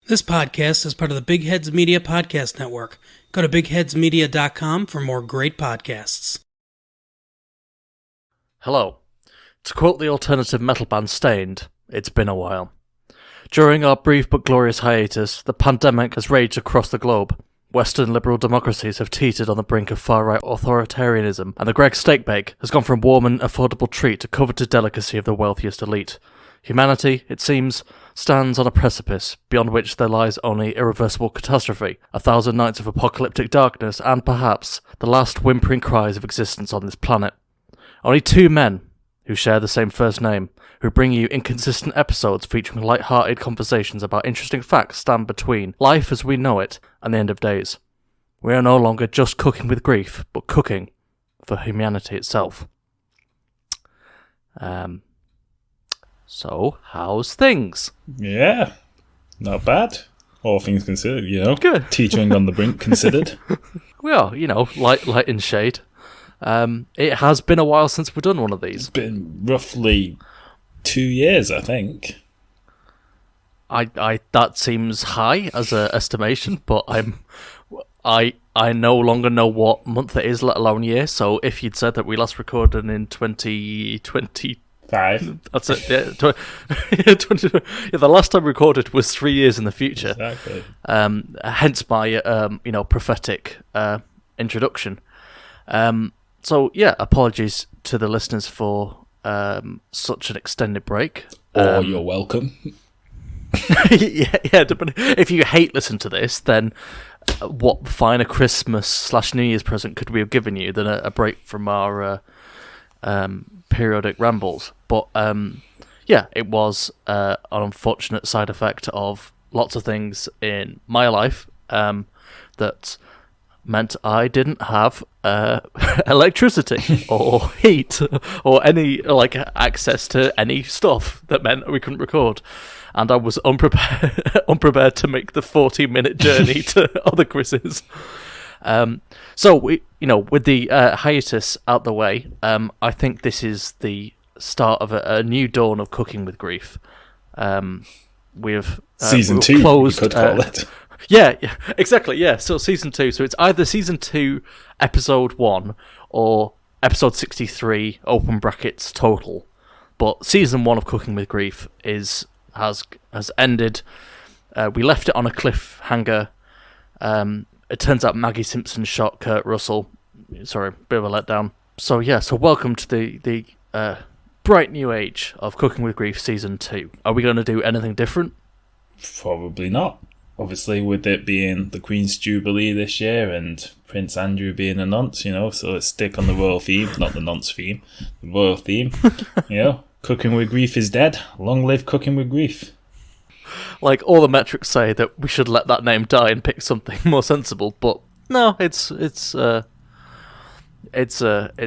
This podcast is part of the Big Heads Media Podcast Network. Go to bigheadsmedia.com for more great podcasts. Hello. To quote the alternative metal band Stained, it's been a while. During our brief but glorious hiatus, the pandemic has raged across the globe. Western liberal democracies have teetered on the brink of far-right authoritarianism, and the Greg Steakbake has gone from warm and affordable treat to coveted delicacy of the wealthiest elite. Humanity, it seems, stands on a precipice, beyond which there lies only irreversible catastrophe, 1,000 nights of apocalyptic darkness, and perhaps the last whimpering cries of existence on this planet. Only two men, who share the same first name, who bring you inconsistent episodes featuring light-hearted conversations about interesting facts stand between life as we know it and the end of days. We are no longer just cooking with grief, but cooking for humanity itself. So, how's things? Yeah, not bad. All things considered, Good. Teetering on the brink considered. Well, light in shade. It has been a while since we've done one of these. It's been roughly 2 years, I think. I that seems high as an estimation, but I no longer know what month it is, let alone year. So if you'd said that we last recorded in 2020. 5. That's it. Yeah, the last time we recorded was 3 years in the future. Exactly. Hence my prophetic introduction. So yeah, apologies to the listeners for such an extended break. You're welcome. yeah. But if you hate listen to this, then what finer Christmas/New Year's present could we have given you than a break from our periodic rambles? But it was an unfortunate side effect of lots of things in my life that meant I didn't have electricity or heat or any access to any stuff that meant we couldn't record, and I was unprepared to make the 40-minute journey to other quizzes. So we, with the hiatus out the way, I think this is the start of a new dawn of Cooking with Grief. We've Season 2, closed, you could call it. Yeah, exactly. Yeah, so Season 2. So it's either Season 2, Episode 1, or Episode 63, open brackets, total. But Season 1 of Cooking with Grief has ended. We left it on a cliffhanger. It turns out Maggie Simpson shot Kurt Russell. Sorry, bit of a letdown. So welcome to the bright new age of Cooking with Grief Season 2. Are we going to do anything different? Probably not. Obviously, with it being the Queen's Jubilee this year and Prince Andrew being a nonce, so let's stick on the royal theme, not the nonce theme, the royal theme. Cooking with Grief is dead. Long live Cooking with Grief. Like, all the metrics say that we should let that name die and pick something more sensible, but no, it's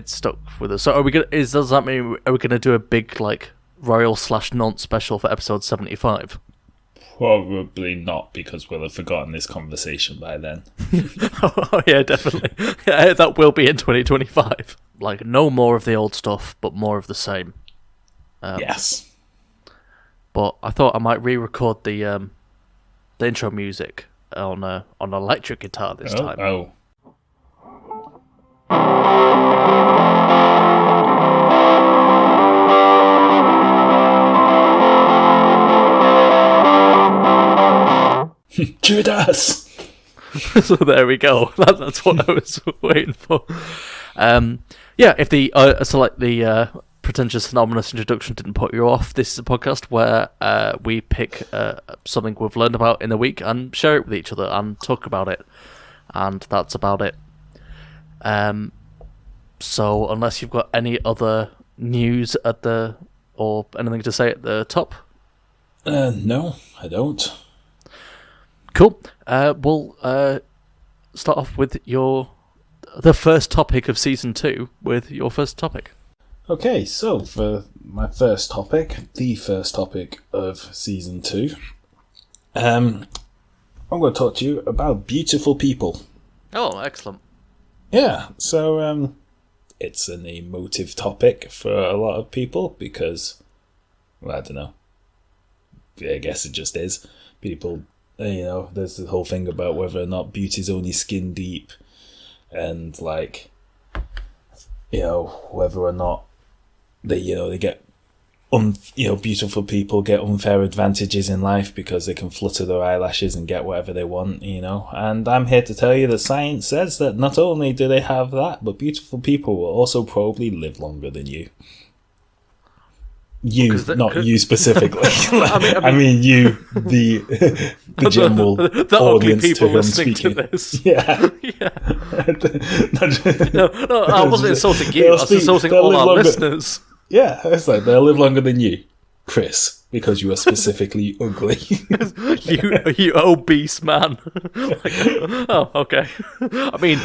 stuck with us. So are we gonna? Does that mean are we gonna do a big royal/nonce special for episode 75? Probably not, because we'll have forgotten this conversation by then. Oh yeah, definitely. Yeah, that will be in 2025. No more of the old stuff, but more of the same. Yes. But I thought I might re-record the intro music on electric guitar this time. Oh. Judas! So there we go. That's what I was waiting for. If the pretentious anonymous introduction didn't put you off, this is a podcast where we pick something we've learned about in the week and share it with each other and talk about it, and that's about it. So unless you've got any other news or anything to say at the top? No, I don't. Cool. We'll start off with the first topic of Season 2 with your first topic. Okay, so for my first topic, the first topic of Season 2, I'm going to talk to you about beautiful people. Oh, excellent. Yeah, so it's an emotive topic for a lot of people because, well, I don't know. I guess it just is. People there's the whole thing about whether or not beauty's only skin deep, and like, whether or not they get beautiful people get unfair advantages in life because they can flutter their eyelashes and get whatever they want, And I'm here to tell you that science says that not only do they have that, but beautiful people will also probably live longer than you. Not you specifically. I mean you, the general the ugly audience people to whom I'm listening speaking. to this. Yeah. No, I wasn't insulting you. I was insulting all our listeners. Yeah, it's like they'll live longer than you, Chris, because you are specifically ugly. you obese man. Okay. I mean,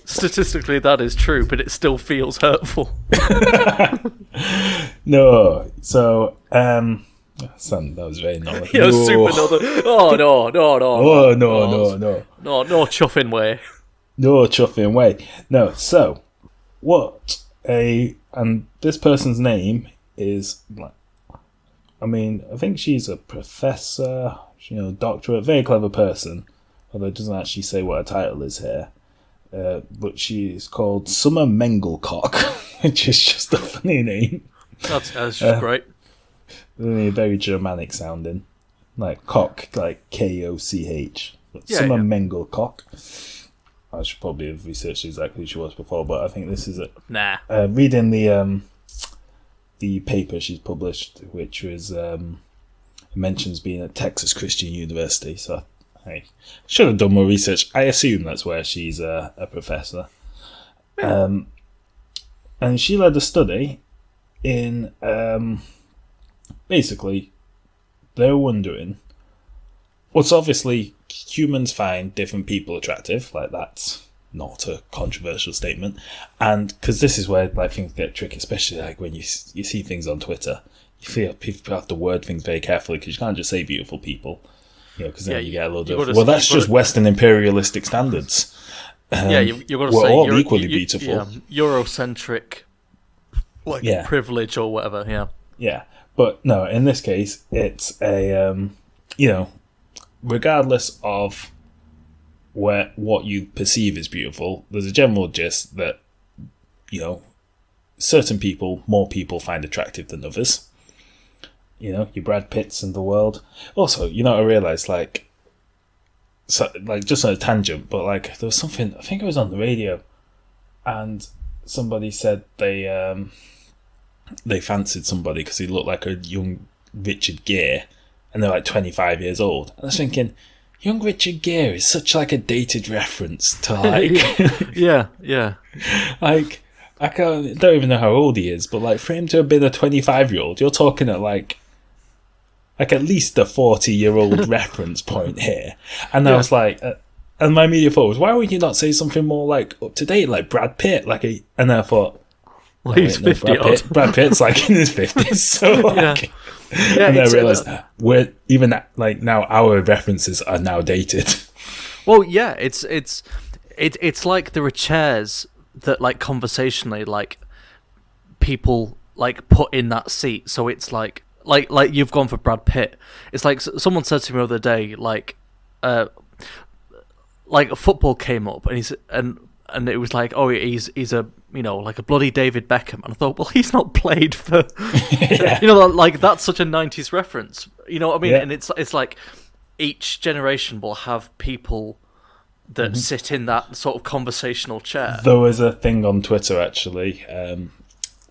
statistically that is true, but it still feels hurtful. No, so son, that was very naughty. You're super naughty. Oh no. Oh no. No chuffing way. No chuffing way. No, so and this person's name is I think she's a professor, doctorate, very clever person, although it doesn't actually say what her title is here. But she's called Summer Mengelcock, which is just a funny name. That's just great. Very Germanic sounding. Like cock, like Koch. But Summer Mengelcock. I should probably have researched exactly who she was before, but I think this is it. Nah. Reading the paper she's published, which was mentions being at Texas Christian University. So I should have done more research. I assume that's where she's a professor. And she led a study in basically they're wondering. What's obviously humans find different people attractive, like that's not a controversial statement, and because this is where things get tricky, especially when you see things on Twitter, you feel people have to word things very carefully because you can't just say beautiful people, because then you get a load of that's just Western imperialistic standards. You've got to we're say all equally beautiful. Eurocentric, privilege or whatever. Yeah, but no, in this case, it's a regardless of what you perceive as beautiful, there's a general gist that certain people, more people find attractive than others. Your Brad Pitts in the world. Also, I realised just on a tangent, but there was something, I think it was on the radio, and somebody said they fancied somebody because he looked like a young Richard Gere. And they're 25 years old. And I was thinking, young Richard Gere is such a dated reference to yeah. I don't even know how old he is, but for him to have been a 25-year-old, you're talking at at least a 40-year-old reference point here. And I was and my media thought was, why would you not say something more up to date, like Brad Pitt? And I thought, well, he's 50 odd. Brad Pitt's in his 50s, so and I realised we're even now our references are now dated. Well, yeah, it's like there are chairs that conversationally people put in that seat, so it's like you've gone for Brad Pitt. It's someone said to me the other day a football came up and it was he's a a bloody David Beckham, and I thought, well, he's not played for that's such a 90s reference, what I mean? And it's each generation will have people that sit in that sort of conversational chair. There was a thing on Twitter actually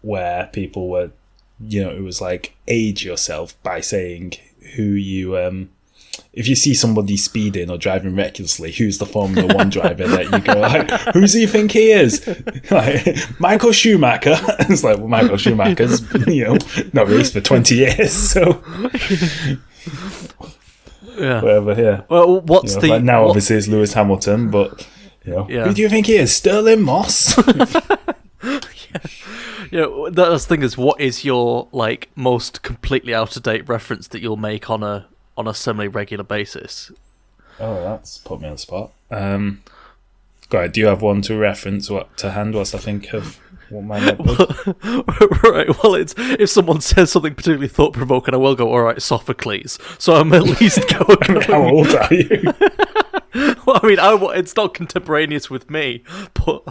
where people were it was age yourself by saying who you if you see somebody speeding or driving recklessly, who's the Formula 1 driver that you go, who do you think he is? Michael Schumacher. It's Michael Schumacher's, not raced for 20 years, so... Whatever, yeah. Well, what's obviously it's Lewis Hamilton, but, who do you think he is? Sterling Moss? That's the thing is, what is your, most completely out-of-date reference that you'll make on a semi-regular basis? Oh, that's put me on the spot. Go ahead, do you have one to reference to hand whilst I think of What might not be? Right, well, it's if someone says something particularly thought-provoking, I will go, all right, Sophocles. So I'm at least going... How old are you? Well, I mean, it's not contemporaneous with me, but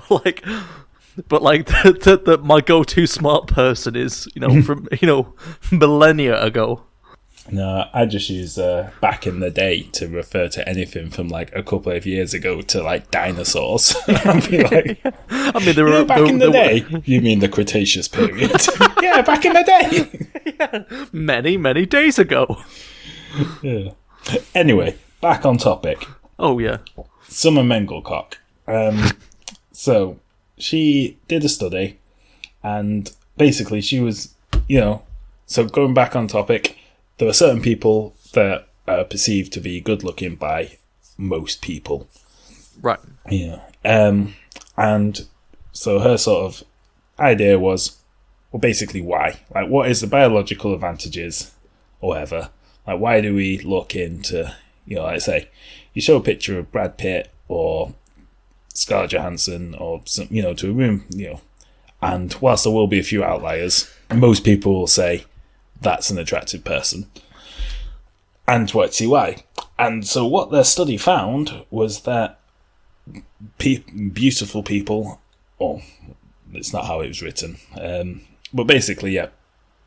my go-to smart person is, from, millennia ago. No, I just use back in the day to refer to anything from like a couple of years ago to like dinosaurs. I'd be like, I mean, there were back in the day. You mean the Cretaceous period? Yeah, back in the day. Yeah, many days ago. Yeah. Anyway, back on topic. Oh yeah, Summer Mengelcock. So she did a study, and basically she was, so going back on topic. There are certain people that are perceived to be good looking by most people. Right. Yeah. And so her sort of idea was, well, basically why? Like, what is the biological advantages or whatever? Like, why do we look into, like I say, you show a picture of Brad Pitt or Scarlett Johansson or some, to a room, and whilst there will be a few outliers, most people will say, that's an attractive person. And let's see why. And so what their study found was that beautiful people, it's not how it was written, but basically, yeah,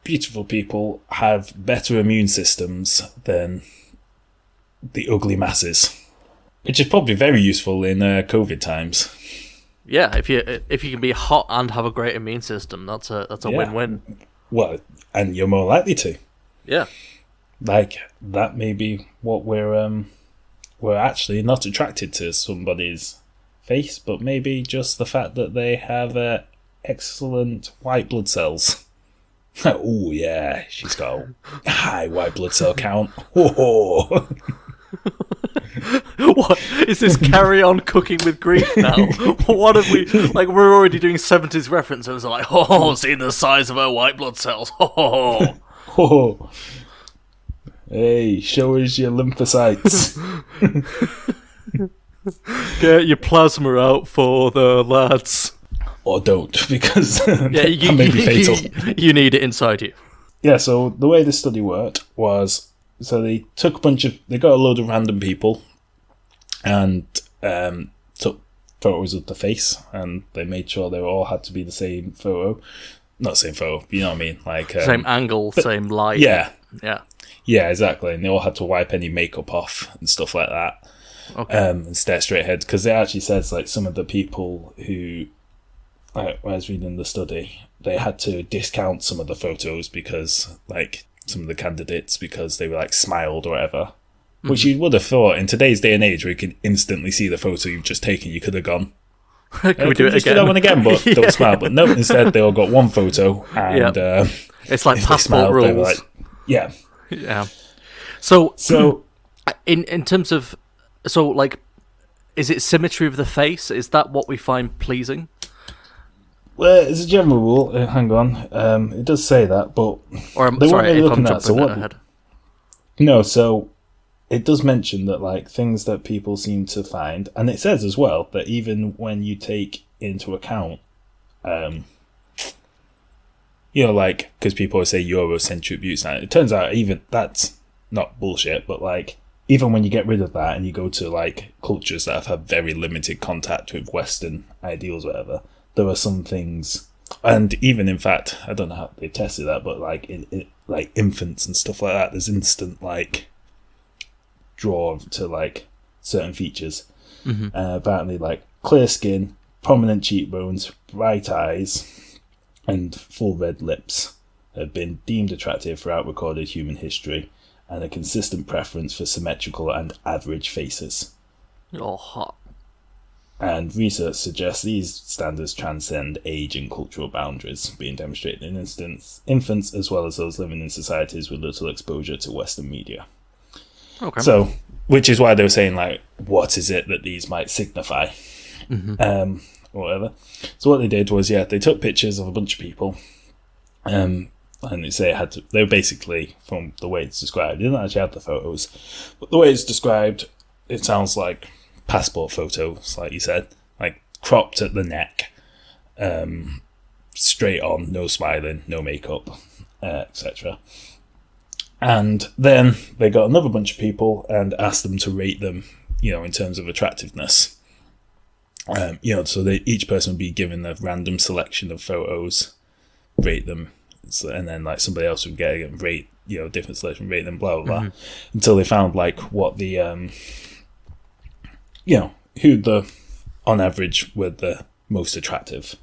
beautiful people have better immune systems than the ugly masses, which is probably very useful in COVID times. Yeah, if you can be hot and have a great immune system, that's a win-win. Well, and you're more likely to. Yeah. Like, that may be what we're actually not attracted to somebody's face, but maybe just the fact that they have excellent white blood cells. Oh, yeah, she's got a high white blood cell count. Oh. What is this? Carry on cooking with grief now? What have we we're already doing 70s references like, see the size of her white blood cells. Oh. Hey, show us your lymphocytes. Get your plasma out for the lads. Or don't, because that may be fatal. You need it inside you. Yeah, so the way this study worked was, so they took they got a load of random people and took photos of the face, and they made sure they all had to be the same photo. Not same photo, you know what I mean? Like same angle, same light. Yeah. Yeah. Yeah, exactly. And they all had to wipe any makeup off and stuff like that. Okay. And stare straight ahead. Because it actually says, like, some of the people who, when I was reading the study, they had to discount some of the photos because, like, some of the candidates, because they were, like, smiled or whatever. Mm-hmm. Which you would have thought, in today's day and age, where you can instantly see the photo you've just taken, you could have gone, can we do it again? Do that one again, but Yeah. Don't smile. But no, instead they all got one photo, and it's like if they passport smiled, they were rules. like, yeah. Yeah. So in terms of, is it symmetry of the face? Is that what we find pleasing? Well, as a general rule, hang on, it does say that, but Or they sorry, weren't really if looking I'm at. So jumping what? ahead. No, so it does mention that, like, things that people seem to find, and it says as well that even when you take into account, like, because people always say Eurocentric beauty standard, it turns out even that's not bullshit, but, like, even when you get rid of that and you go to, like, cultures that have had very limited contact with Western ideals or whatever, there are some things, and even, in fact, I don't know how they tested that, but, like, in like, infants and stuff like that, there's instant, like, draw to, like, certain features. Mm-hmm. Apparently, like, clear skin, prominent cheekbones, bright eyes, and full red lips have been deemed attractive throughout recorded human history, and a consistent preference for symmetrical and average faces. Oh, hot. And research suggests these standards transcend age and cultural boundaries, being demonstrated in infants as well as those living in societies with little exposure to Western media. Okay. So, which is why they were saying, like, what is it that these might signify? Mm-hmm. Or whatever. So what they did was, they took pictures of a bunch of people, and they say they were basically, from the way it's described, they didn't actually have the photos, but the way it's described, it sounds like passport photos, like you said, like cropped at the neck, straight on, no smiling, no makeup, etc. And then they got another bunch of people and asked them to rate them, in terms of attractiveness. So each person would be given a random selection of photos, rate them, and then like somebody else would get a rate, different selection, rate them, blah blah blah, until they found like what the, who the on average were the most attractive.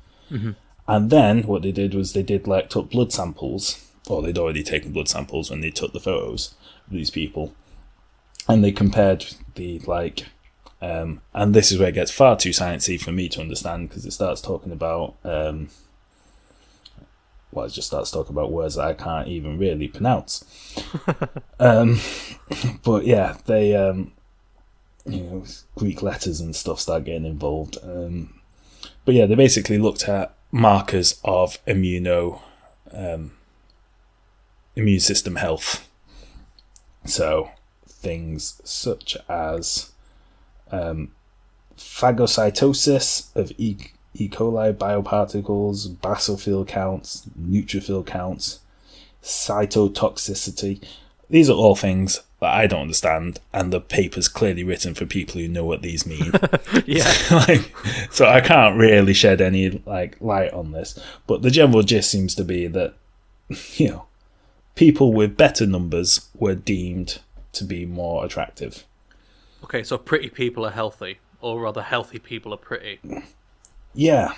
And then what they did was they took blood samples, or they'd already taken blood samples when they took the photos of these people, and they compared the and this is where it gets far too sciencey for me to understand, because it starts talking about it just starts talking about words that I can't even really pronounce. But yeah, they Greek letters and stuff start getting involved. But yeah, they basically looked at markers of immune system health. So things such as phagocytosis of E. coli bioparticles, basophil counts, neutrophil counts, cytotoxicity. These are all things that I don't understand, and the paper's clearly written for people who know what these mean. Yeah. So I can't really shed any light on this, but the general gist seems to be that people with better numbers were deemed to be more attractive. Okay, so pretty people are healthy, or rather healthy people are pretty. Yeah,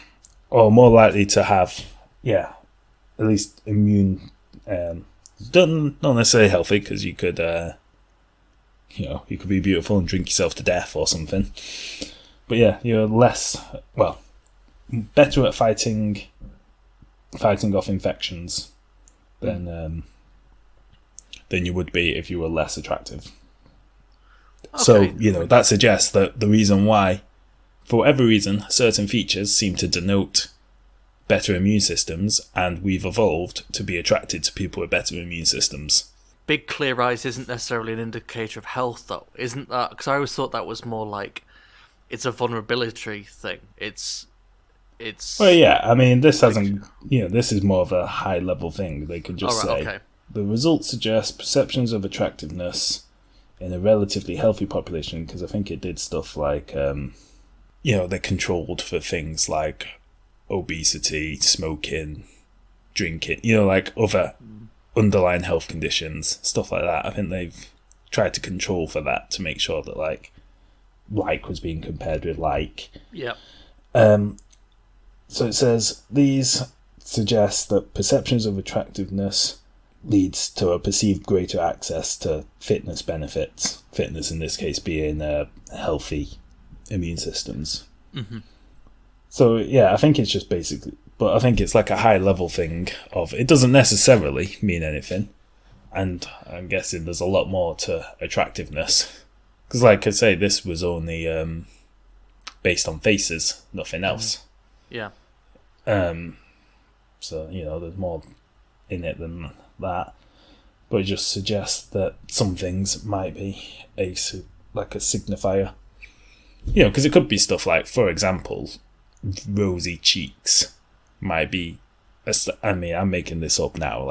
or more likely to have, at least immune. Not necessarily healthy, because you could, you could be beautiful and drink yourself to death or something. But yeah, you're better at fighting off infections than you would be if you were less attractive. Okay. So, that suggests that the reason why, for whatever reason, certain features seem to denote better immune systems, and we've evolved to be attracted to people with better immune systems. Big clear eyes isn't necessarily an indicator of health, though, isn't that? Because I always thought that was more like it's a vulnerability thing. It's. Well, yeah. I mean, this hasn't. This is more of a high level thing. They could just say okay. The results suggest perceptions of attractiveness in a relatively healthy population. Because I think it did stuff like, they're controlled for things like obesity, smoking, drinking, other underlying health conditions, stuff like that. I think they've tried to control for that to make sure that like was being compared with like. Yeah. So it says these suggest that perceptions of attractiveness leads to a perceived greater access to fitness benefits. Fitness in this case being healthy immune systems. Mm-hmm. So yeah, I think it's just basically, but I think it's like a high level thing of it doesn't necessarily mean anything, and I'm guessing there's a lot more to attractiveness, because like I say, this was only based on faces, nothing else. Yeah. So there's more in it than that, but it just suggests that some things might be a signifier. Because it could be stuff like, for example, rosy cheeks might be. I'm making this up now,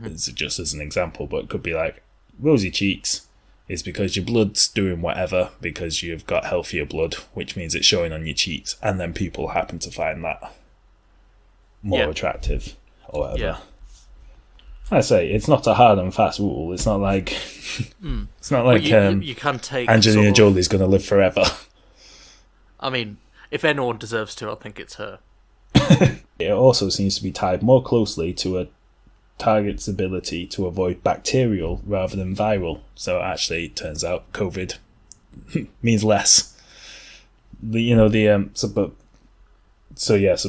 it's just as an example, but it could be like rosy cheeks is because your blood's doing whatever because you've got healthier blood, which means it's showing on your cheeks, and then people happen to find that more attractive or whatever. Yeah. I say it's not a hard and fast rule. It's not like it's not like you can take Angelina Jolie's going to live forever. I mean, if anyone deserves to, I think it's her. It also seems to be tied more closely to a target's ability to avoid bacterial rather than viral. So actually, it turns out COVID means less. So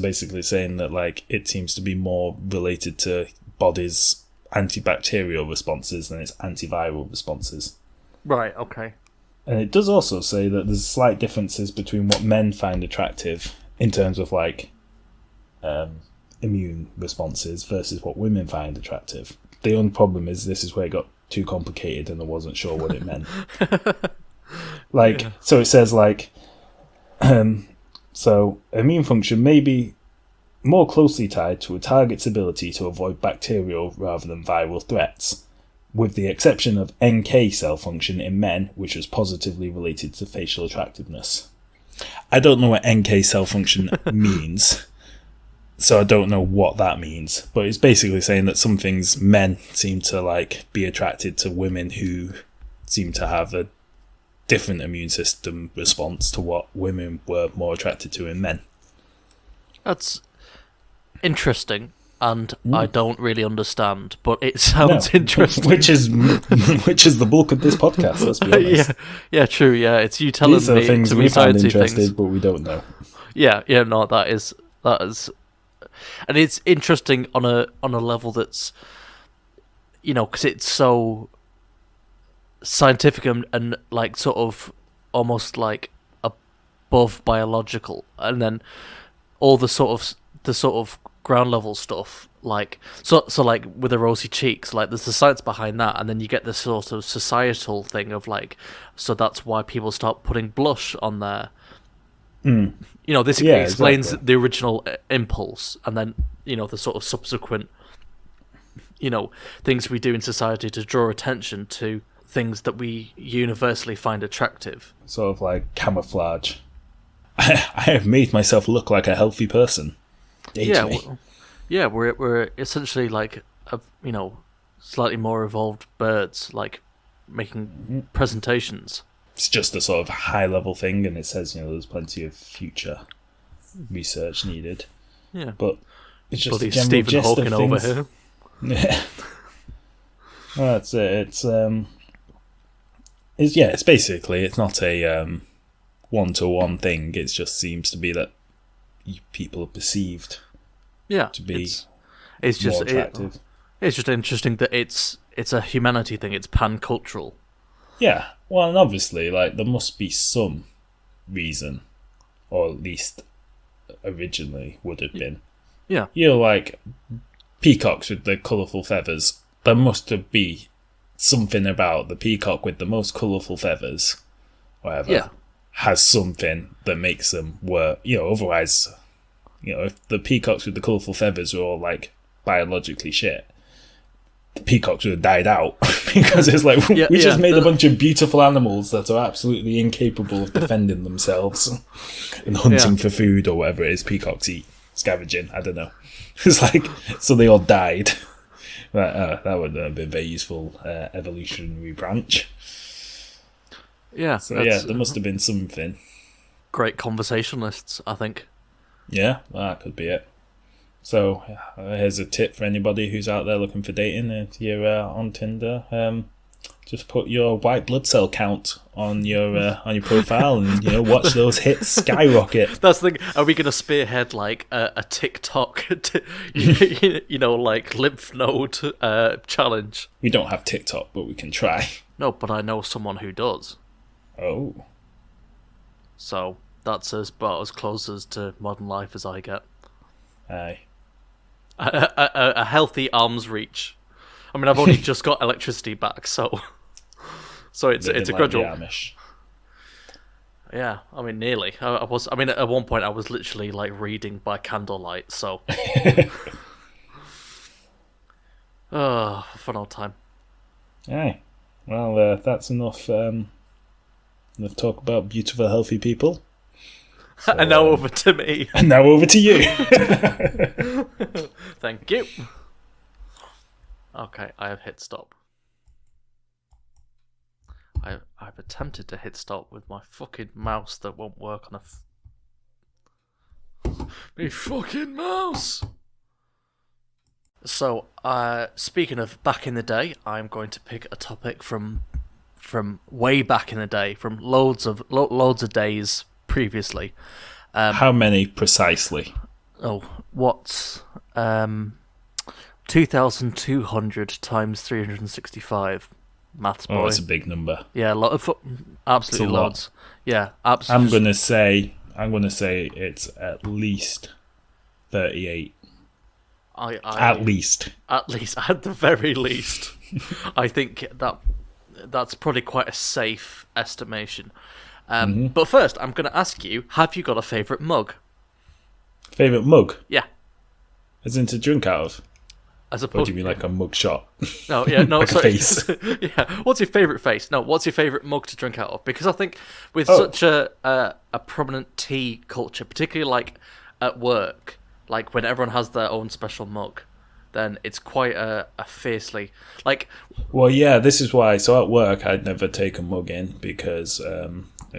basically saying that it seems to be more related to body's antibacterial responses than its antiviral responses. Right, okay. And it does also say that there's slight differences between what men find attractive in terms of immune responses versus what women find attractive. The only problem is this is where it got too complicated and I wasn't sure what it meant. So it says so immune function may be more closely tied to a target's ability to avoid bacterial rather than viral threats, with the exception of NK cell function in men, which was positively related to facial attractiveness. I don't know what NK cell function means, so I don't know what that means, but it's basically saying that some things men seem to like be attracted to women who seem to have a different immune system response to what women were more attracted to in men. That's interesting, and I don't really understand, but it sounds interesting. which is the bulk of this podcast, let's be honest. Yeah, true, yeah. It's you telling These are me things to we be find sciencey interested, things. but we don't know. Yeah, no, that is, and it's interesting on a level that's, because it's so scientific and like sort of almost like above biological, and then all the sort of ground level stuff, like so like with the rosy cheeks, like there's the science behind that, and then you get this sort of societal thing of like, so that's why people start putting blush on their this explains exactly. the original impulse, and then the sort of subsequent things we do in society to draw attention to things that we universally find attractive. Sort of like camouflage. I have made myself look like a healthy person. We're essentially like slightly more evolved birds, like making presentations. It's just a sort of high level thing, and it says there's plenty of future research needed. Yeah, but it's just bloody a general Stephen gist Hawking of over things. here. Yeah, well, that's it. It's basically it's not a one-to-one thing. It just seems to be that people are perceived to be it's just more attractive. It's just interesting that it's a humanity thing. It's pan-cultural. Yeah, well, and obviously, like there must be some reason, or at least originally would have been. Yeah, like peacocks with the colourful feathers. There must be something about the peacock with the most colourful feathers, whatever. Yeah. Has something that makes them work. Otherwise, if the peacocks with the colourful feathers are all like biologically shit, the peacocks would have died out because it's like we just made a bunch of beautiful animals that are absolutely incapable of defending themselves and hunting for food or whatever it is peacocks eat, scavenging. I don't know. It's like so they all died. That would have been a very useful evolutionary branch. Yeah. So there must have been something. Great conversationalists, I think. Yeah, that could be it. So here's a tip for anybody who's out there looking for dating. If you're on Tinder, just put your white blood cell count on your profile, and watch those hits skyrocket. That's the thing. Are we going to spearhead like a TikTok, like lymph node challenge? We don't have TikTok, but we can try. No, but I know someone who does. Oh. So that's about as close as to modern life as I get. Aye. A healthy arm's reach. I mean, I've only just got electricity back, so it's a gradual. Amish. Yeah, I mean, nearly. I mean, at one point, I was literally like reading by candlelight. So, fun old time. Aye. Well, that's enough. Enough talk about beautiful, healthy people. So, and now over to me. And now over to you. Thank you. Okay, I have hit stop. I've attempted to hit stop with my fucking mouse that won't work on me fucking mouse. So, speaking of back in the day, I'm going to pick a topic from way back in the day, from loads of days previously. How many precisely? Oh, what's 2,200 times 365? Maths boy. Oh, that's a big number. Yeah, absolutely loads. Yeah, absolutely. I'm gonna say it's at least 38. At least, at the very least. I think that's probably quite a safe estimation. But first, I'm going to ask you: have you got a favourite mug? Favourite mug? Yeah. As in to drink out of? As Or opposed, do you mean like a mug shot? no, yeah, no, Like a sorry. face. Yeah, what's your favourite face? No, what's your favourite mug to drink out of? Because I think with Oh. such a prominent tea culture, particularly like at work, like when everyone has their own special mug, then it's quite a fiercely like. Well, yeah, this is why. So at work, I'd never take a mug in because I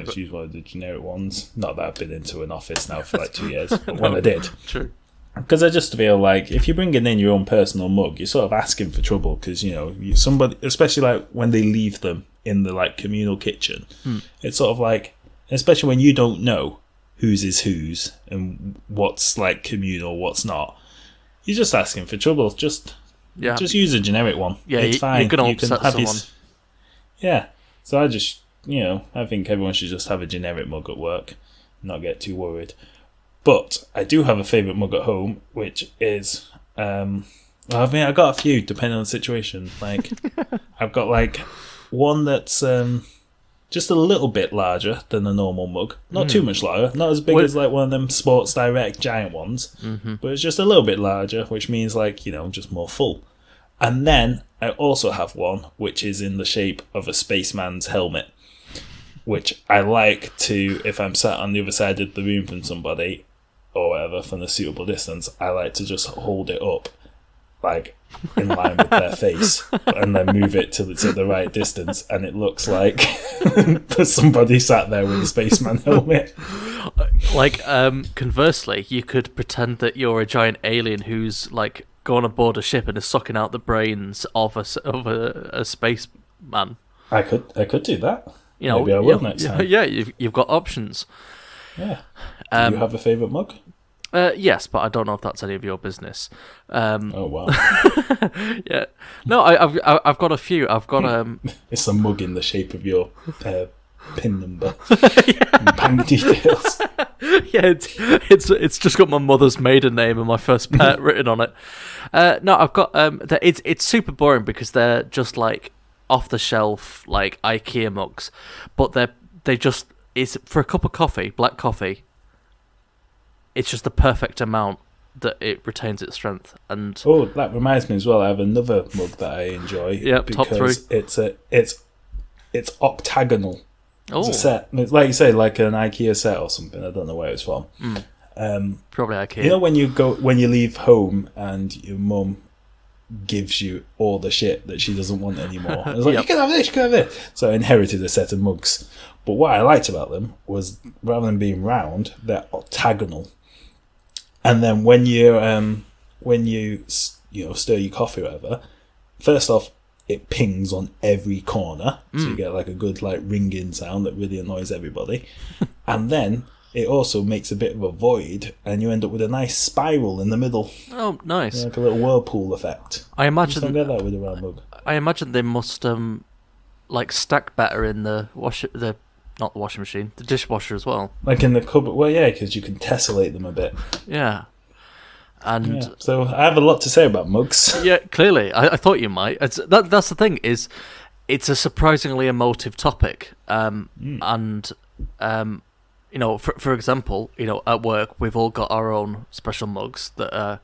just use one of the generic ones. Not that I've been into an office now for like 2 years, but when I did. True. Because I just feel like if you're bringing in your own personal mug, you're sort of asking for trouble. Because somebody, especially like when they leave them in the like communal kitchen, it's sort of like, especially when you don't know whose is whose and what's like communal, what's not. You're just asking for trouble. Just use a generic one. Yeah, it's fine. you're gonna upset someone. Yeah. So I just, I think everyone should just have a generic mug at work, not get too worried. But I do have a favourite mug at home, which is, I got a few depending on the situation. Like, I've got like one that's just a little bit larger than a normal mug, not too much larger, not as big as like one of them Sports Direct giant ones, but it's just a little bit larger, which means like just more full. And then I also have one which is in the shape of a spaceman's helmet, which I like to, if I'm sat on the other side of the room from somebody or whatever from a suitable distance, I like to just hold it up like in line with their face and then move it to the right distance, and it looks like there's somebody sat there with a spaceman helmet. Like, conversely, you could pretend that you're a giant alien who's like gone aboard a ship and is sucking out the brains of a spaceman. I could do that. Maybe I will next time. Yeah, you've got options. Yeah. Do you have a favourite mug? Yes, but I don't know if that's any of your business. Oh wow! Yeah, no, I've got a few. I've got It's a mug in the shape of your PIN number, bank details. Yeah, it's just got my mother's maiden name and my first pet written on it. No, I've got it's super boring because they're just like off the shelf like IKEA mugs, but it's for a cup of coffee, black coffee. It's just the perfect amount that it retains its strength. And that reminds me as well. I have another mug that I enjoy. Yep, top three. It's octagonal. Oh, it's a set. It's like you say, like an IKEA set or something. I don't know where it's from. probably IKEA. When you leave home and your mum gives you all the shit that she doesn't want anymore. It's like, Yep. you can have this, you can have this. So I inherited a set of mugs. But what I liked about them was, rather than being round, they're octagonal. And then when you stir your coffee or whatever, first off, it pings on every corner, so you get like a good like ringing sound that really annoys everybody. And then it also makes a bit of a void, and you end up with a nice spiral in the middle. Oh, nice! Like a little whirlpool effect. I You imagine don't get that with a round mug. I imagine they must like stack better in the not the washing machine, the dishwasher as well. Like in the cupboard. Well, yeah, because you can tessellate them a bit. Yeah. And Yeah. So I have a lot to say about mugs. yeah, clearly, I thought you might. That's the thing, is it's a surprisingly emotive topic. And for example, at work we've all got our own special mugs that are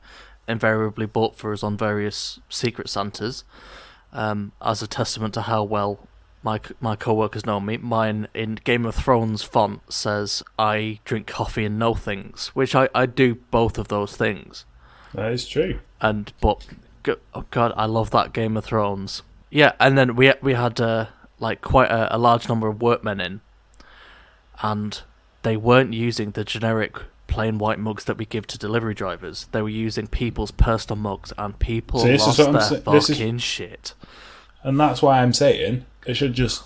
invariably bought for us on various Secret Santas, as a testament to how well my co-workers know me. Mine in Game of Thrones font says, "I drink coffee and know things," which I do both of those things. That is true. But oh god, I love that Game of Thrones. Yeah, and then we had quite a large number of workmen in, and they weren't using the generic plain white mugs that we give to delivery drivers. They were using people's personal mugs, and people lost their fucking shit. And that's why I'm saying they should just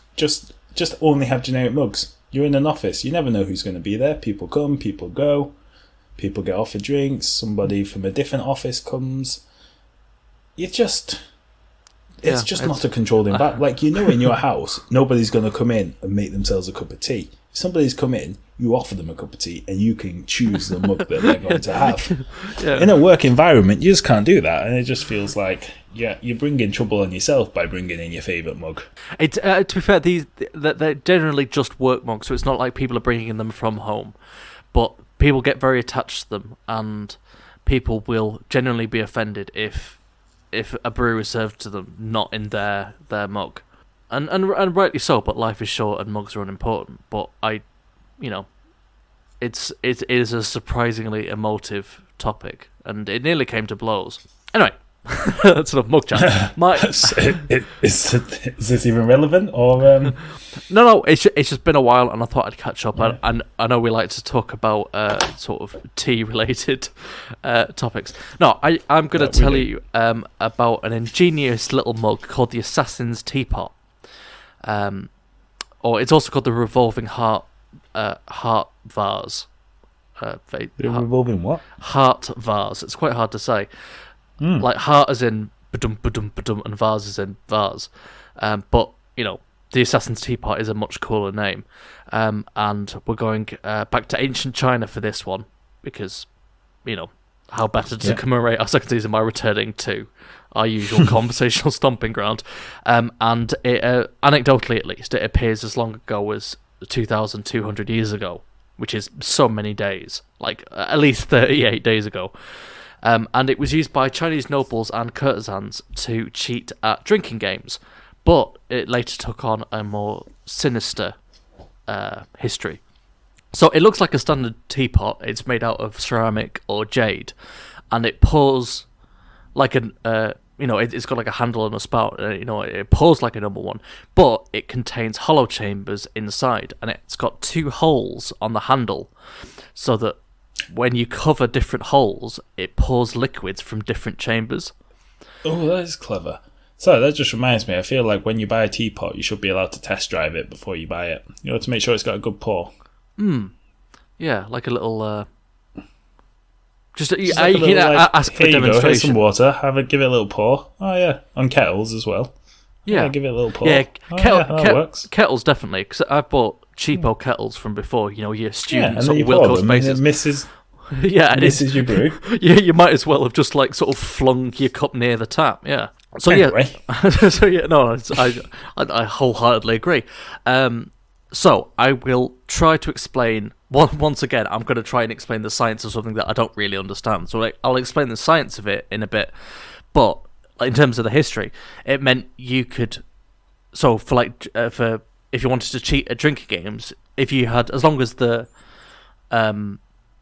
only have generic mugs. You're in an office, you never know who's going to be there. People come, people go, people get offered drinks, somebody from a different office comes. It's just not a controlled environment. Like, in your house, nobody's going to come in and make themselves a cup of tea. If somebody's come in, you offer them a cup of tea, and you can choose the mug that they're going to have. Yeah. In a work environment, you just can't do that, and it just feels like, you're bringing trouble on yourself by bringing in your favourite mug. To be fair, they're generally just work mugs, so it's not like people are bringing them from home. But people get very attached to them, and people will genuinely be offended if a brew is served to them not in their mug, and rightly so. But life is short and mugs are unimportant. But it is a surprisingly emotive topic, and it nearly came to blows. Anyway, that's enough mug chat. Is this even relevant, or? No, it's just been a while, and I thought I'd catch up. Yeah. And I know we like to talk about sort of tea-related topics. No, I'm going to tell you about an ingenious little mug called the Assassin's Teapot, or it's also called the Revolving Heart Vase. Revolving what? Heart vase. It's quite hard to say. Like heart as in ba-dum, ba-dum, ba-dum, and vase as in vase. But, the Assassin's Teapot is a much cooler name. And we're going back to ancient China for this one, because, how better to commemorate our second season by returning to our usual conversational stomping ground. And it, anecdotally at least, it appears as long ago as 2,200 years ago, which is so many days, like at least 38 days ago. And it was used by Chinese nobles and courtesans to cheat at drinking games, but it later took on a more sinister history. So it looks like a standard teapot. It's made out of ceramic or jade, and it pours like it's got like a handle and a spout. It pours like a number one, but it contains hollow chambers inside, and it's got 2 holes on the handle, so that when you cover different holes, it pours liquids from different chambers. Oh, that is clever. So that just reminds me, I feel like when you buy a teapot, you should be allowed to test drive it before you buy it. To make sure it's got a good pour. Yeah, like a little... Just like ask for a demonstration. Here's some water, give it a little pour. Oh yeah, on kettles as well. Yeah, give it a little pour. Yeah, that works. Kettles definitely, because I've bought cheapo kettles from before. Your student and sort then of Wilco's bases. It misses. Yeah, and misses your brew. Yeah, you might as well have just like sort of flung your cup near the tap. Yeah. So anyway. I wholeheartedly agree. So I will try to explain. Once again, I'm going to try and explain the science of something that I don't really understand. So I'll explain the science of it in a bit, but in terms of the history, it meant you could. So for if you wanted to cheat at drinking games, if you had, as long as the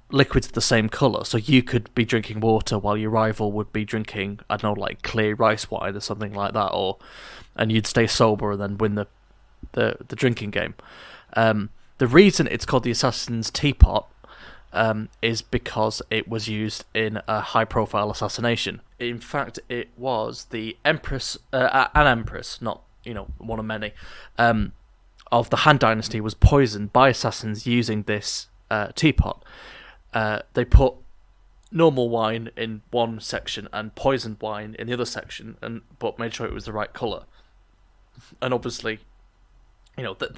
liquids the same colour, so you could be drinking water while your rival would be drinking, I don't know, like clear rice wine or something like that, and you'd stay sober and then win the drinking game. The reason it's called the Assassin's Teapot is because it was used in a high-profile assassination. In fact, it was the empress, an empress, not one of many, of the Han Dynasty was poisoned by assassins using this teapot. They put normal wine in one section and poisoned wine in the other section, but made sure it was the right colour. And obviously, that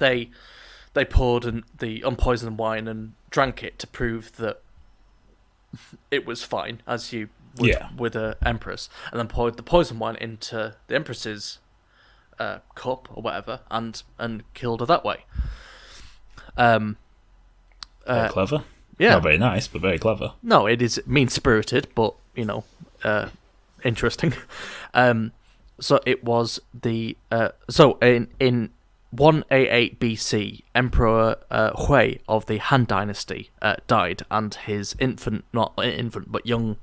they poured the unpoisoned wine and drank it to prove that it was fine, as you would with an empress, and then poured the poisoned wine into the empress's cup or whatever, and killed her that way. Very clever. Yeah. Not very nice, but very clever. No, it is mean-spirited, but, interesting. So it was the... so in 188 BC, Emperor Hui of the Han Dynasty died, and his young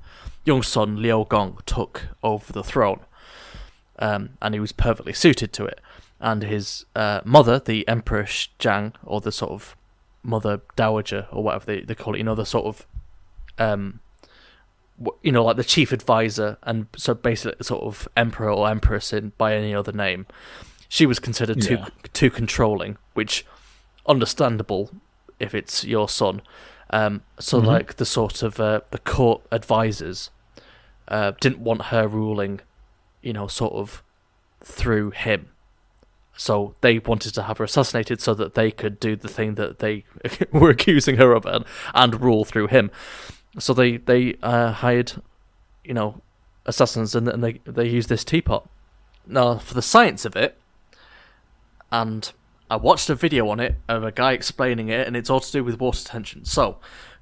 son Liu Gong took over the throne. And he was perfectly suited to it. And his mother, the Empress Zhang, or the sort of mother dowager, or whatever they call it, the sort of, like the chief advisor, and so basically sort of emperor or empress by any other name. She was considered too controlling, which, understandable if it's your son. Like the sort of the court advisors didn't want her ruling, sort of through him. So they wanted to have her assassinated so that they could do the thing that they were accusing her of and rule through him. So they hired, assassins, and they used this teapot. Now, for the science of it, and I watched a video on it of a guy explaining it, and it's all to do with water tension. So,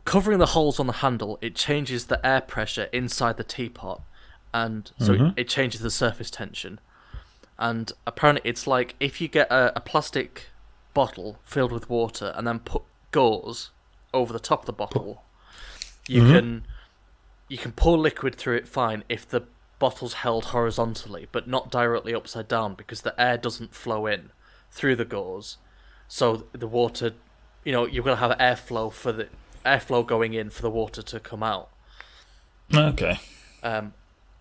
covering the holes on the handle, it changes the air pressure inside the teapot, and so it changes the surface tension. And apparently it's like if you get a plastic bottle filled with water and then put gauze over the top of the bottle, you can pour liquid through it fine if the bottle's held horizontally, but not directly upside down, because the air doesn't flow in through the gauze. So the water, you're going to have airflow going in for the water to come out. Okay.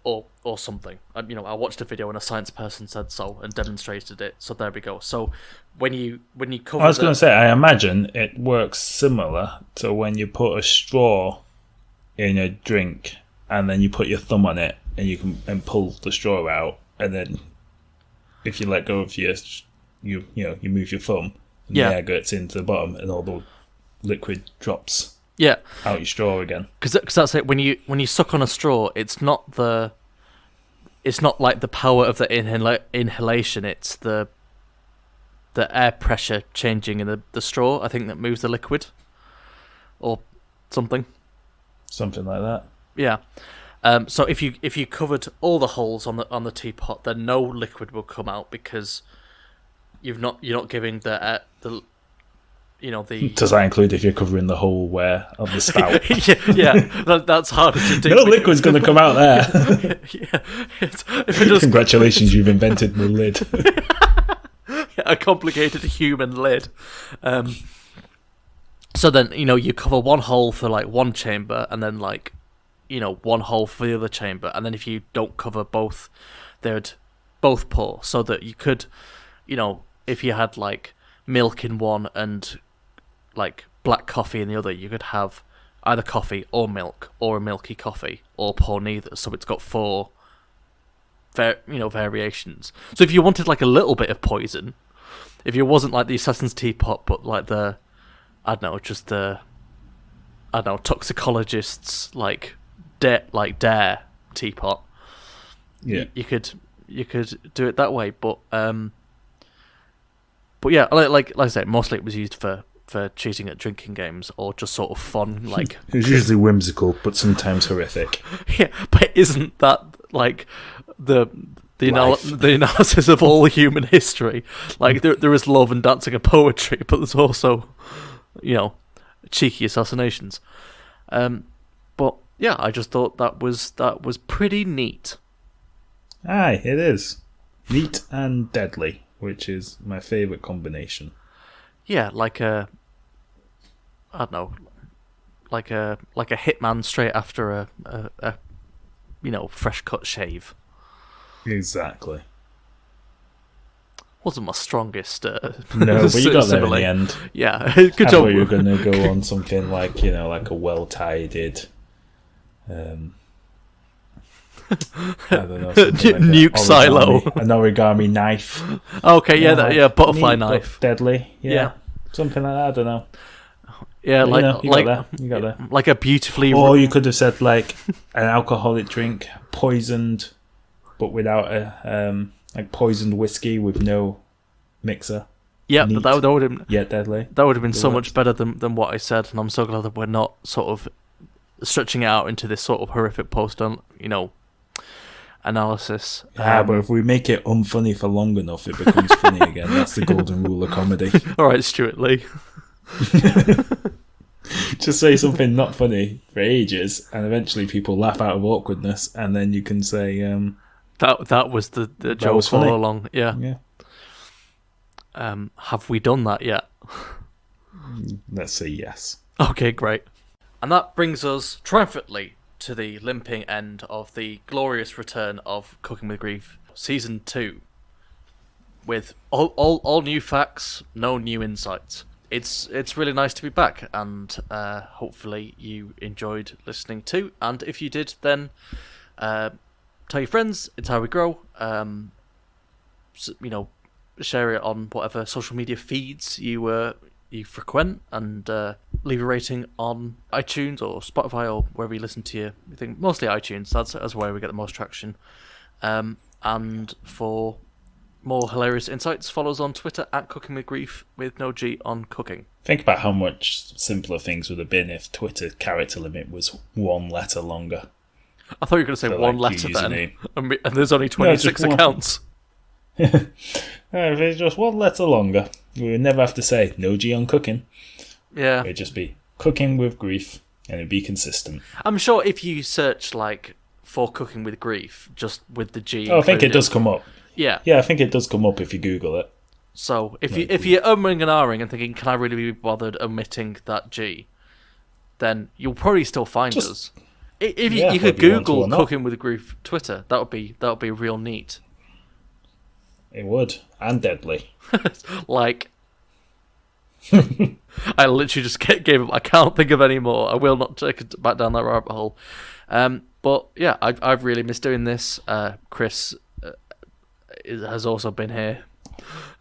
Or something. I watched a video and a science person said so and demonstrated it. So there we go. So when you cover, I was going to say, I imagine it works similar to when you put a straw in a drink and then you put your thumb on it and you can pull the straw out, and then if you let go of you move your thumb and the air gets into the bottom and all the liquid drops out your straw again. Because that's it. When you suck on a straw, it's not like the power of the inhalation. It's the air pressure changing in the straw, I think, that moves the liquid, or something like that. Yeah. So if you covered all the holes on the teapot, then no liquid will come out, because you're not giving the Does that include if you're covering the hole where of the spout? that's harder to do. No liquid's going to come out there. Congratulations, you've invented the lid. A complicated human lid. So then you cover one hole for like one chamber, and then one hole for the other chamber, and then if you don't cover both, they'd both pour, so that you could, if you had like milk in one and like black coffee in the other, you could have either coffee or milk, or a milky coffee, or pour neither. So it's got four, variations. So if you wanted like a little bit of poison, if it wasn't like the Assassin's Teapot, but like toxicologists dare teapot, you could do it that way. But yeah, like I said, mostly it was used for cheating at drinking games, or just sort of fun. Like it was usually whimsical, but sometimes horrific. Yeah, but isn't that like the analysis of all human history? Like there is love and dancing and poetry, but there's also cheeky assassinations. But yeah, I just thought that was pretty neat. Aye, it is neat and deadly, which is my favourite combination. Yeah, like a hitman straight after a fresh cut shave. Exactly. Wasn't my strongest. No, but you got there in the end. Yeah, good job. I thought you were going to go on something like like a well-tied. I don't know. Nuke like silo. An origami knife. Okay, butterfly knife. Deadly. Yeah. Something like that. I don't know. Yeah, but, you got there. Like a beautifully. Or you could have said like an alcoholic drink, poisoned, but without a poisoned whiskey with no mixer. Yeah, but that would have deadly. That would have been so much better than what I said, and I'm so glad that we're not sort of stretching it out into this sort of horrific post on analysis. But if we make it unfunny for long enough, it becomes funny again. That's the golden rule of comedy. All right, Stuart Lee. Just say something not funny for ages, and eventually people laugh out of awkwardness, and then you can say that was the joke all along. Yeah. Have we done that yet? Let's say yes. Okay, great. And that brings us triumphantly to the limping end of the glorious return of Cooking with Grief Season 2. With all new facts, no new insights. It's really nice to be back, and hopefully you enjoyed listening too. And if you did, then tell your friends. It's how we grow. Share it on whatever social media feeds you frequent, and leave a rating on iTunes or Spotify or wherever you listen to I think mostly iTunes. That's where we get the most traction. And for more hilarious insights, follow us on Twitter at Cooking with Grief with no G on cooking. Think about how much simpler things would have been if Twitter character limit was 1 letter longer. I thought you were going to say So, one like, letter your then, username. and there's only 26 one. accounts. If it's just 1 letter longer, we would never have to say no G on cooking. Yeah. It'd just be Cooking with Grief, and it'd be consistent. I'm sure if you search, like, for Cooking with Grief, just with the G... Oh, I think it included- does come up. Yeah. Yeah, I think it does come up if you Google it. So, if you're umming and ahhing and thinking, can I really be bothered omitting that G, then you'll probably still find us. If you could whether you want to Google or not. Cooking with Grief Twitter, that would be real neat. It would. And deadly. Like, I literally just gave up. I can't think of any more. I will not take it back down that rabbit hole. But yeah, I've really missed doing this. Chris has also been here.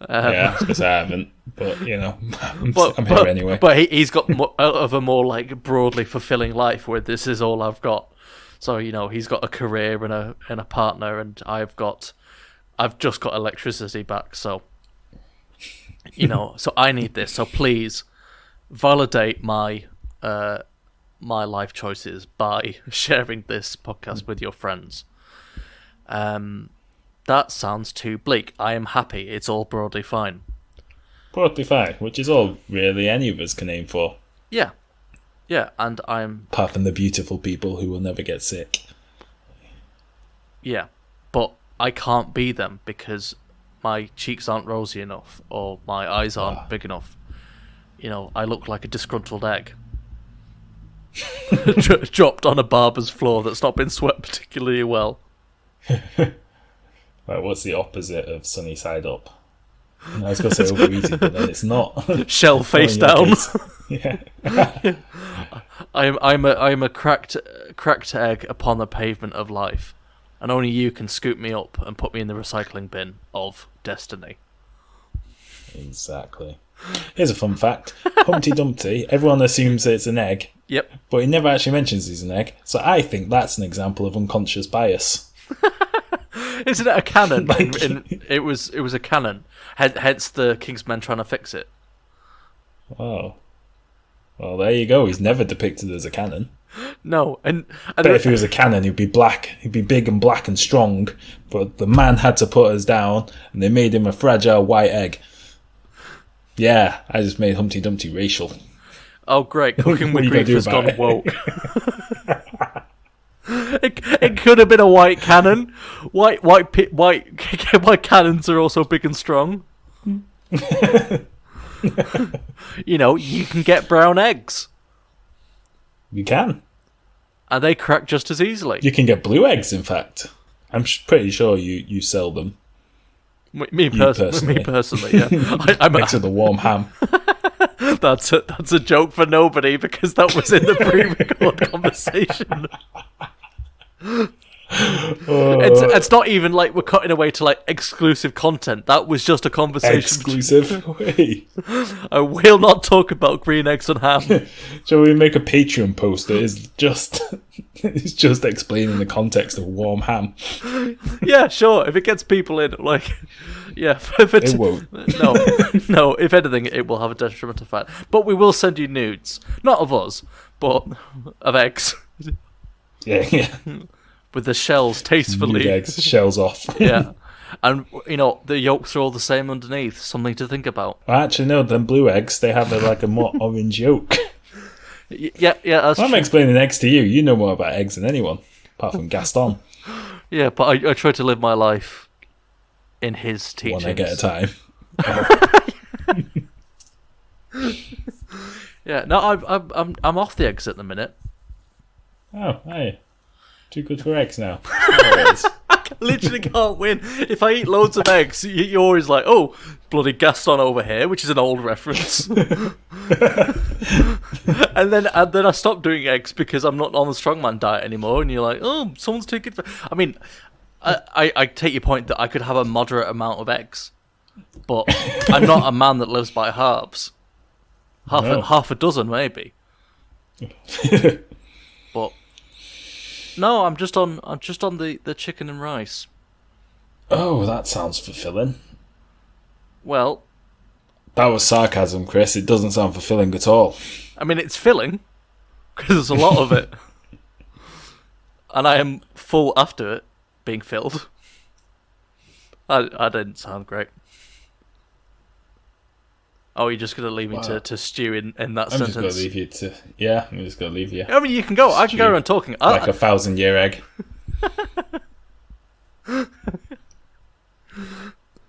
Yeah, because I haven't. But, you know, I'm But here anyway. But he's got out of a more like broadly fulfilling life where this is all I've got. So, you know, he's got a career and a partner, and I've just got electricity back. So, you know, so I need this. So please validate my life choices by sharing this podcast with your friends. That sounds too bleak. I am happy. It's all broadly fine. Broadly fine, which is all really any of us can aim for. Yeah. Yeah, and I'm... Apart from the beautiful people who will never get sick. Yeah, but I can't be them because my cheeks aren't rosy enough or my eyes aren't big enough. You know, I look like a disgruntled egg. Dropped on a barber's floor that's not been swept particularly well. Right, what's the opposite of sunny side up? I was going to say overeating, but then it's not. Shell face down. Yeah. I'm a cracked egg upon the pavement of life, and only you can scoop me up and put me in the recycling bin of destiny. Exactly. Here's a fun fact. Humpty Dumpty, everyone assumes it's an egg. Yep. But he never actually mentions he's an egg. So I think that's an example of unconscious bias. Isn't it a cannon? It was a cannon. Hence the King's Men trying to fix it. Oh. Well, there you go. He's never depicted as a cannon. No, But if he was a cannon, he'd be black. He'd be big and black and strong. But the man had to put us down, and they made him a fragile white egg. Yeah, I just made Humpty Dumpty racial. Oh, great. Cooking What with are you gonna Grief do has about gone it? woke. It could have been a white cannon. White cannons are also big and strong. You know, you can get brown eggs. You can. And they crack just as easily. You can get blue eggs, in fact. I'm pretty sure you sell them. Me personally, yeah. Next to the warm ham. That's a joke for nobody because that was in the pre-record conversation. It's not even like we're cutting away to like exclusive content. That was just a conversation. Exclusive? Wait. I will not talk about green eggs and ham. Shall we make a Patreon post that is just it's just explaining the context of warm ham? Yeah, sure. If it gets people in, like, yeah. It won't. No. If anything, it will have a detrimental effect. But we will send you nudes, not of us, but of eggs. Yeah. With the shells tastefully. Nude eggs, shells off. Yeah. And, you know, the yolks are all the same underneath. Something to think about. Actually, no, them blue eggs, they have a more orange yolk. Yeah, that's I'm true. explaining eggs to you. You know more about eggs than anyone, apart from Gaston. Yeah, but I try to live my life in his teachings. One egg at a time. Yeah, no, I'm off the eggs at the minute. Oh, hey. Too good for eggs now. There it is. Literally can't win. If I eat loads of eggs, you're always like, oh, bloody Gaston over here, which is an old reference. and then I stopped doing eggs because I'm not on the strongman diet anymore. And you're like, oh, someone's too good for... I mean, I take your point that I could have a moderate amount of eggs, but I'm not a man that lives by halves. Half a dozen, maybe. But... No, I'm just on the chicken and rice. Oh, that sounds fulfilling. Well, That was sarcasm, Chris. It doesn't sound fulfilling at all. I mean, it's filling, because there's a lot of it. And I am full after it being filled. I didn't sound great. Oh, you're just going to leave me to stew in that I'm sentence? just going to leave you to... Yeah, I'm just going to leave you. I mean, you can go. I can go around talking. Like a 1,000-year egg.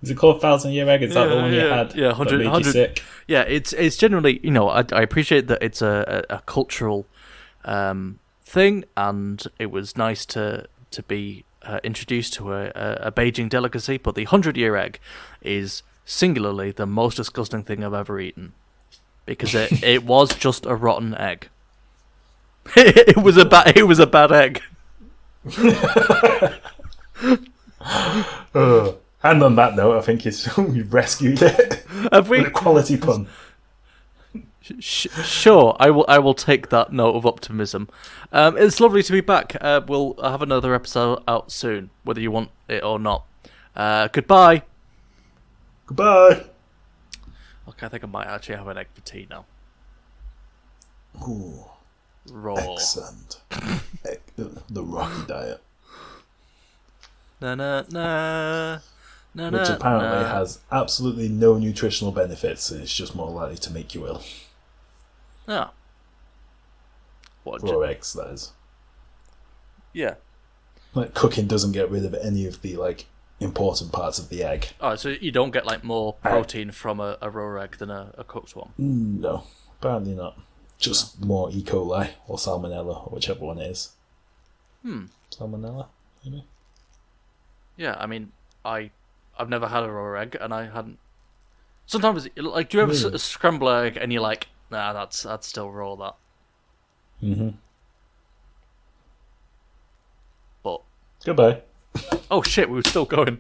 Is it called 1,000-year egg? Is that the one you had? Yeah, 100. That made you 100 sick? Yeah, it's generally, I appreciate that it's a cultural thing, and it was nice to be introduced to a Beijing delicacy, but the 100-year egg is singularly the most disgusting thing I've ever eaten, because it was just a rotten egg. It was a bad egg. And on that note, I think you've rescued it. Have we? With a quality pun. Sure, I will take that note of optimism. It's lovely to be back. We'll have another episode out soon, whether you want it or not. Goodbye. Goodbye. Okay, I think I might actually have an egg for tea now. Ooh, Raw. excellent. The Rocky diet. Which apparently has absolutely no nutritional benefits, and it's just more likely to make you ill. Yeah. What? Raw eggs, that is. Yeah. Like, cooking doesn't get rid of any of the, important parts of the egg. Oh, so you don't get, more protein from a raw egg than a cooked one? No, apparently not. Just more E. coli or salmonella, or whichever one it is. Salmonella, maybe? Yeah, I mean, I've never had a raw egg, and I hadn't... Sometimes, do you ever Really? scramble an egg and you're like, nah, that's still raw, that. Mm-hmm. But... Goodbye. Oh shit, we were still going.